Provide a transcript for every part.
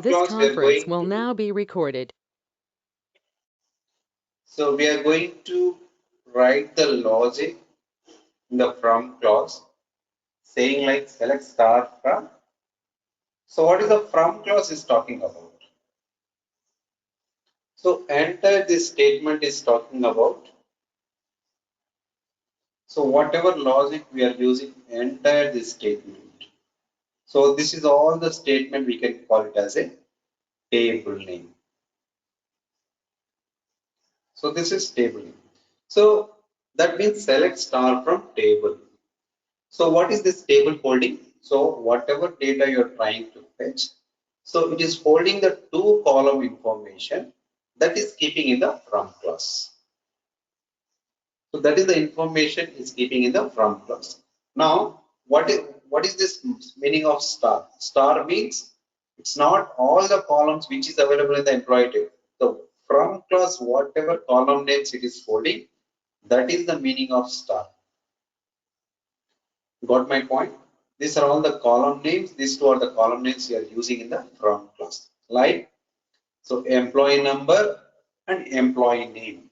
This clause we are conference going will to, now be recorded. so we are going to write the logic in the from clause saying like select star from. So what is the from clause is talking about? So entire this statement is talking about. So whatever logic we are using, entire this statement. So this is all the statement, we can call it as a table name. So this is table name. So that means select star from table. So what is this table holding? So whatever data you're trying to fetch, so it is holding the two column information that is keeping in the from clause. So that is the information is keeping in the from clause. Now, what is this meaning of star? Star means it's not all the columns which is available in the employee table. The from clause, whatever column names it is holding, that is the meaning of star. Got my point? These are all the column names. These two are the column names we are using in the from clause. Like, so employee number and employee name.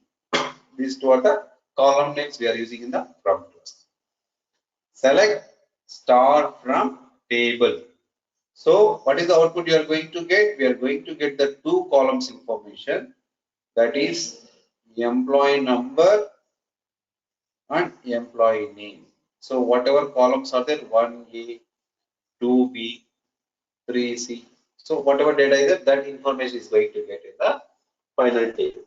These two are the column names we are using in the from clause. Select star from table. So what is the output you are going to get? We are going to get the two columns information, that is employee number and employee name. So whatever columns are there, 1A, 2B, 3C. So whatever data is there, that information is going to get in the final table.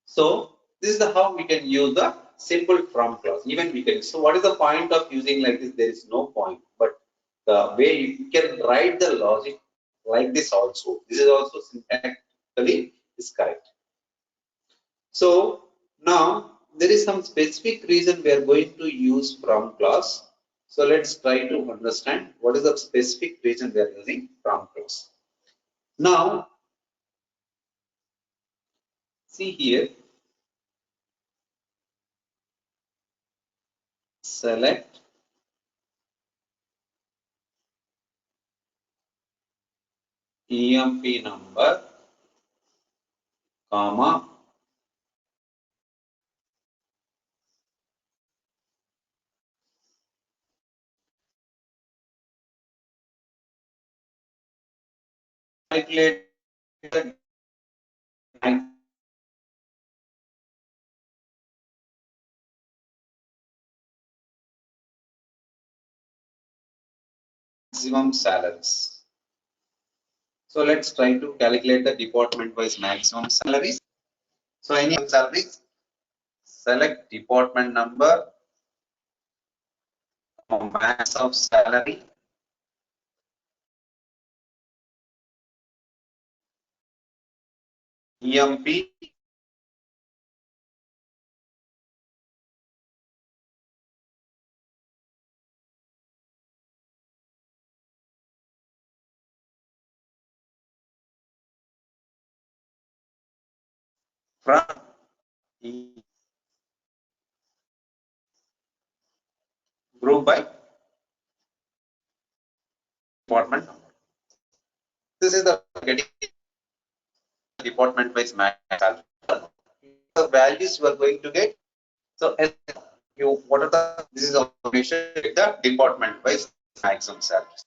So this is the how we can use the simple from clause. Even we can. So what is the point of using like this? There is no point. But the way you can write the logic like this also. This is also syntactically is correct. So now there is some specific reason we are going to use from clause. So let's try to understand what is the specific reason we are using from clause. Now see here, select EMP number, comma, calculate the maximum salaries. So let's try to calculate the department wise maximum salaries. So any salaries, select department number, max of salary, EMP, from group by department number. This is the getting department wise max salary. The values you are going to get. So as you what are the this is information the department wise maximum salaries.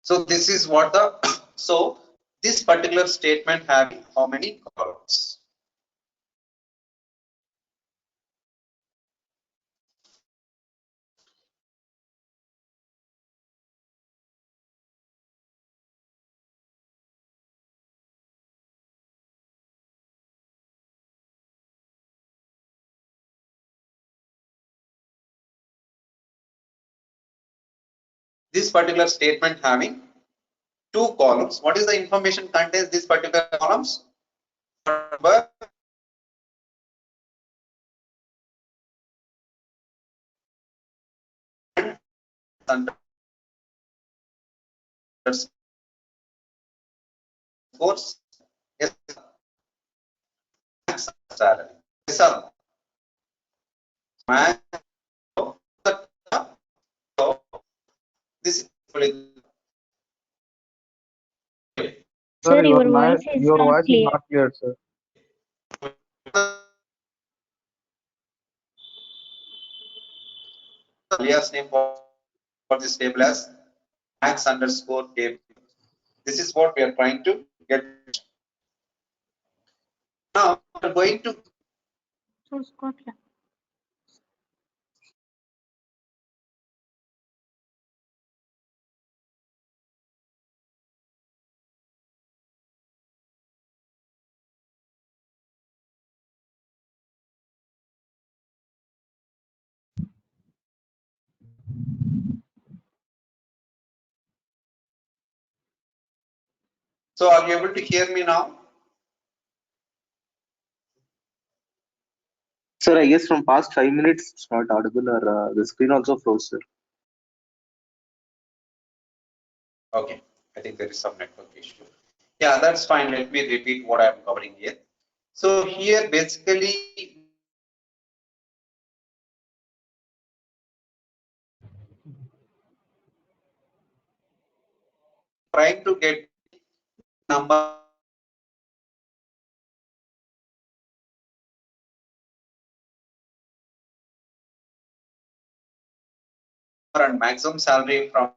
So this is what the so this particular statement having how many columns? This particular statement having two columns. What is the information contains this particular columns? Number and Course, yes, salary. Yes, sir. Max, this is Sir, Sir, your voice is your not voice is clear. not clear, sir. alias name for this table as max underscore table. This is what we are trying to get. Now we are going to so are you able to hear me now? Sir, I guess from past 5 minutes it's not audible or the screen also froze, sir. Okay, I think there is some network issue. Yeah, that's fine. Let me repeat what I'm covering here. So here basically trying to get number and maximum salary from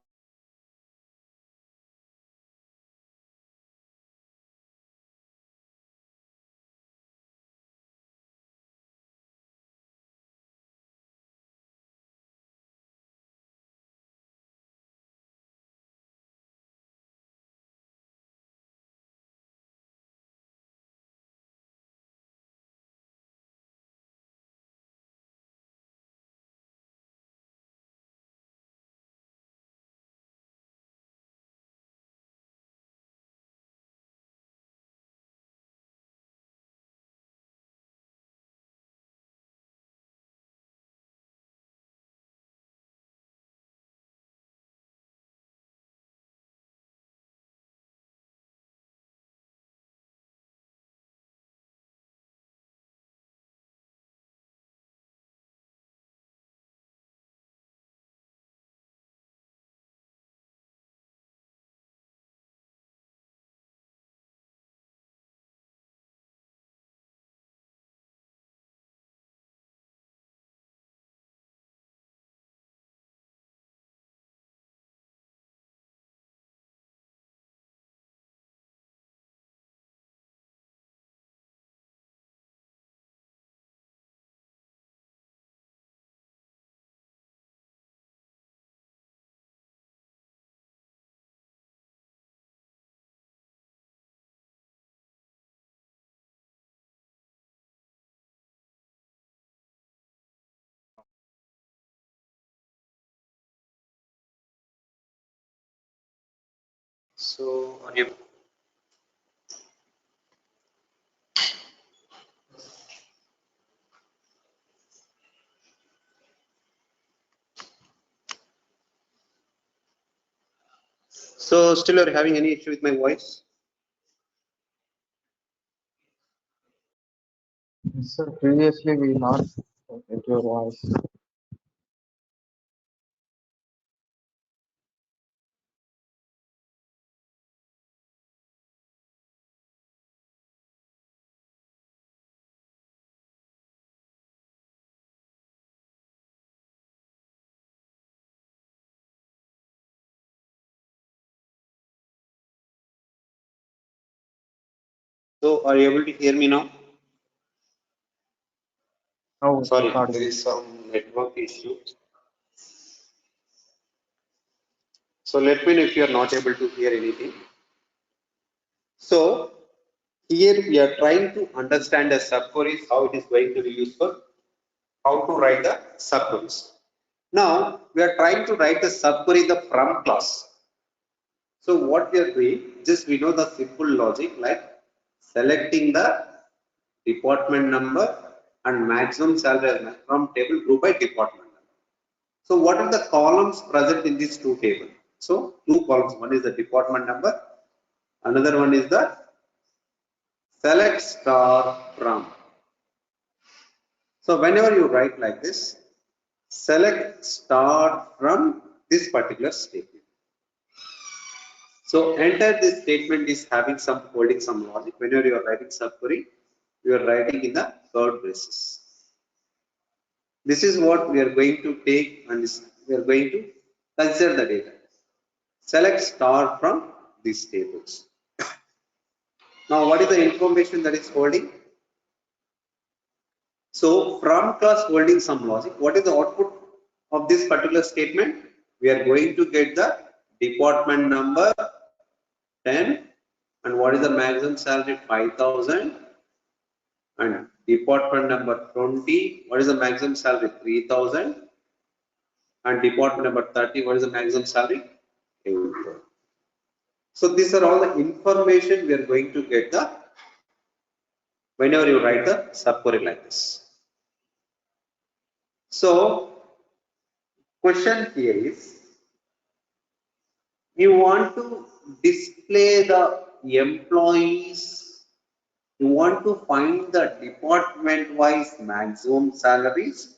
so are you so still you're having any issue with my voice? Sir, previously we not get your voice. So are you able to hear me now? No, Sorry, it's not. there is some network issue. So let me know if you are not able to hear anything. So here we are trying to understand the subqueries, how it is going to be useful, how to write the subqueries. Now we are trying to write the subquery in the from class. So what we are doing, just we know the simple logic like selecting the department number and maximum salary from table group by department number. So what are the columns present in these two tables? So two columns. One is the department number. Another one is the select star from. So whenever you write like this, select star from this particular statement. So enter this statement is having some holding some logic. Whenever you are writing subquery, you are writing in the curved braces. This is what we are going to take and we are going to consider the data. Select star from these tables. Now what is the information that is holding? So from class holding some logic, what is the output of this particular statement? We are going to get the department number 10 and what is the maximum salary 5,000 and department number 20, what is the maximum salary 3,000 and department number 30, what is the maximum salary 8,000. So these are all the information we are going to get the whenever you write the subquery like this. So question here is you want to display the employees, you want to find the department wise maximum salaries,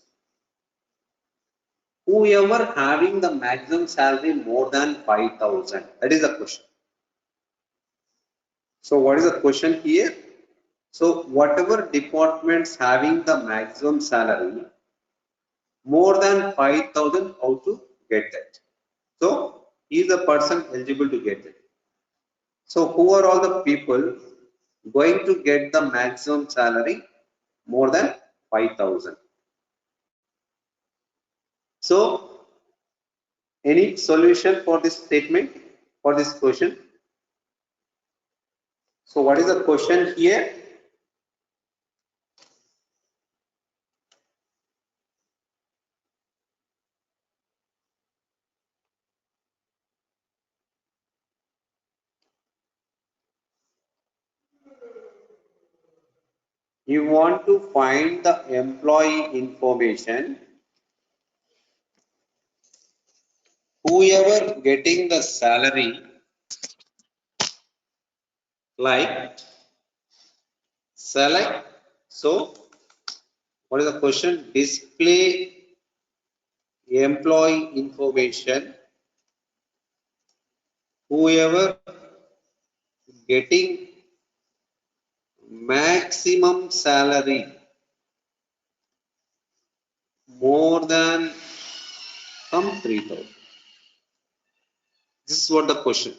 whoever having the maximum salary more than 5,000, that is the question. So what is the question here? So whatever departments having the maximum salary more than 5,000, how to get that? So is the person eligible to get it? So who are all the people going to get the maximum salary more than 5,000? So any solution for this statement, for this question? So what is the question here? You want to find the employee information, whoever getting the salary like select. So what is the question? Display employee information, whoever getting maximum salary more than some 3,000. This is what the question.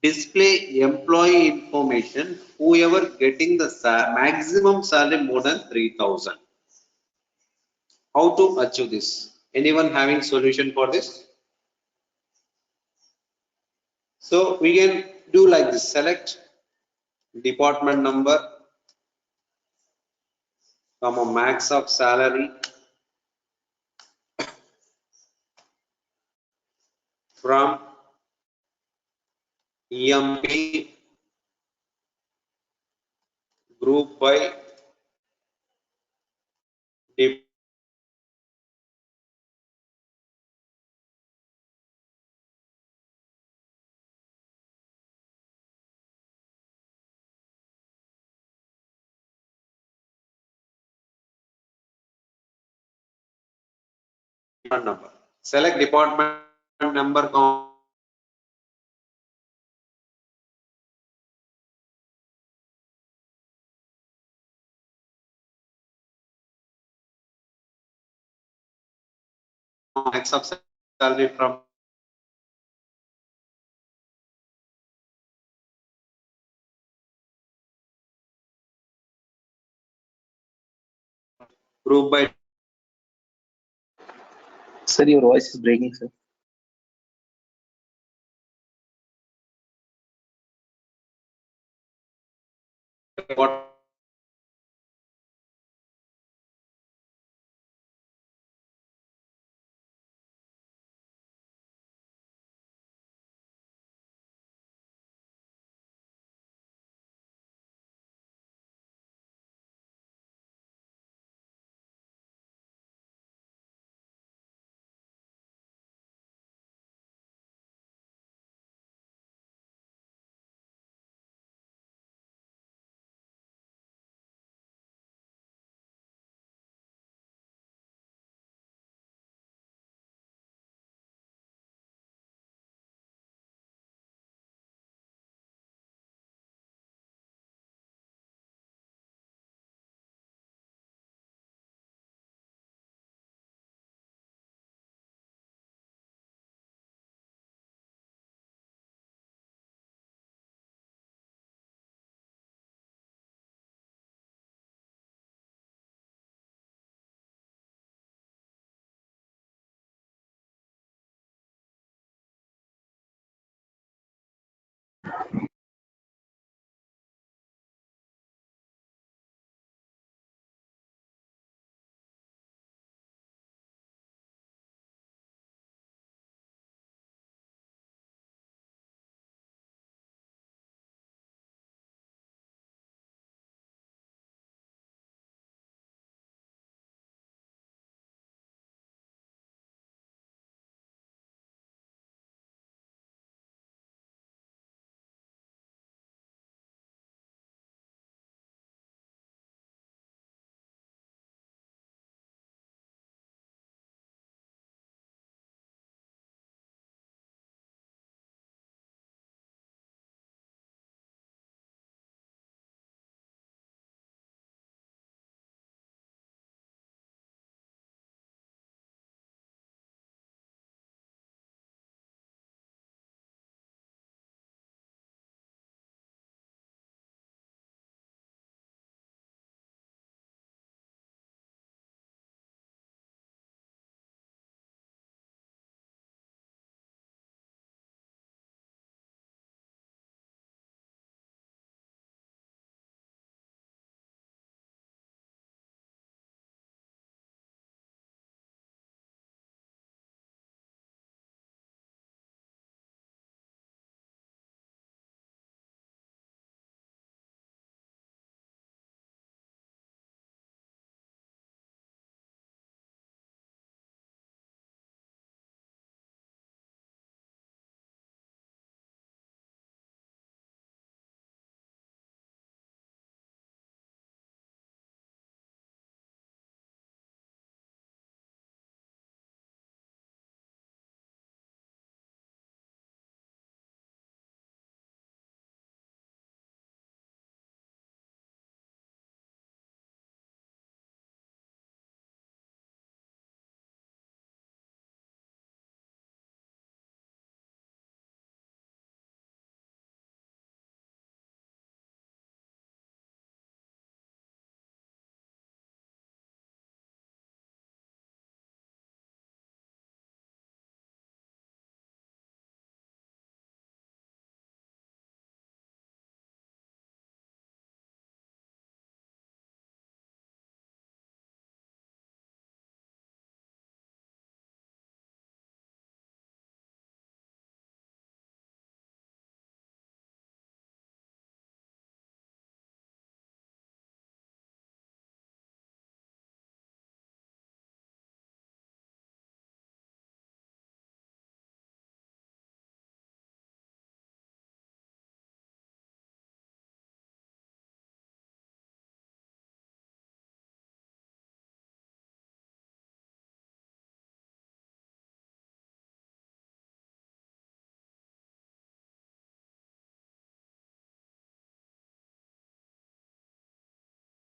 Display employee information, whoever getting the maximum salary more than 3,000. How to achieve this? Anyone having solution for this? So we can do like this: select department number, comma max of salary from EMP group by department number. Select department number, max of salary from group by Sir, your voice is breaking, sir. what